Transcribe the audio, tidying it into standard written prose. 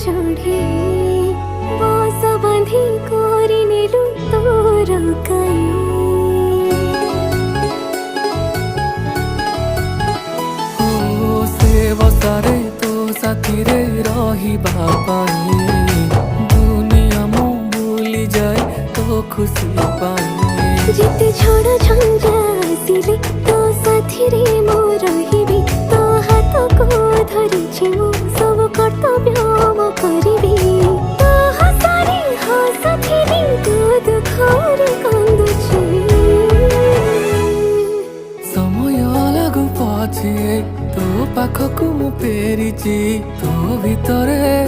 चढ़ी बस बांधी कोरी नेलु तोर काई ओ से बसारे तो साथी रे रहिबा पाई दुनिया मु भूली जाए तो खुशी पाई जिते झड़ झंझा आसिले तो साथी रे मो रहिबी तो हाथ को धरिछि मु सब कर्तव्य म करिबी तो हसारे हसथिबी तो दुखरे कांदुछि समय लागू पछे तो पाखकु मु फेरिछि तो भितरे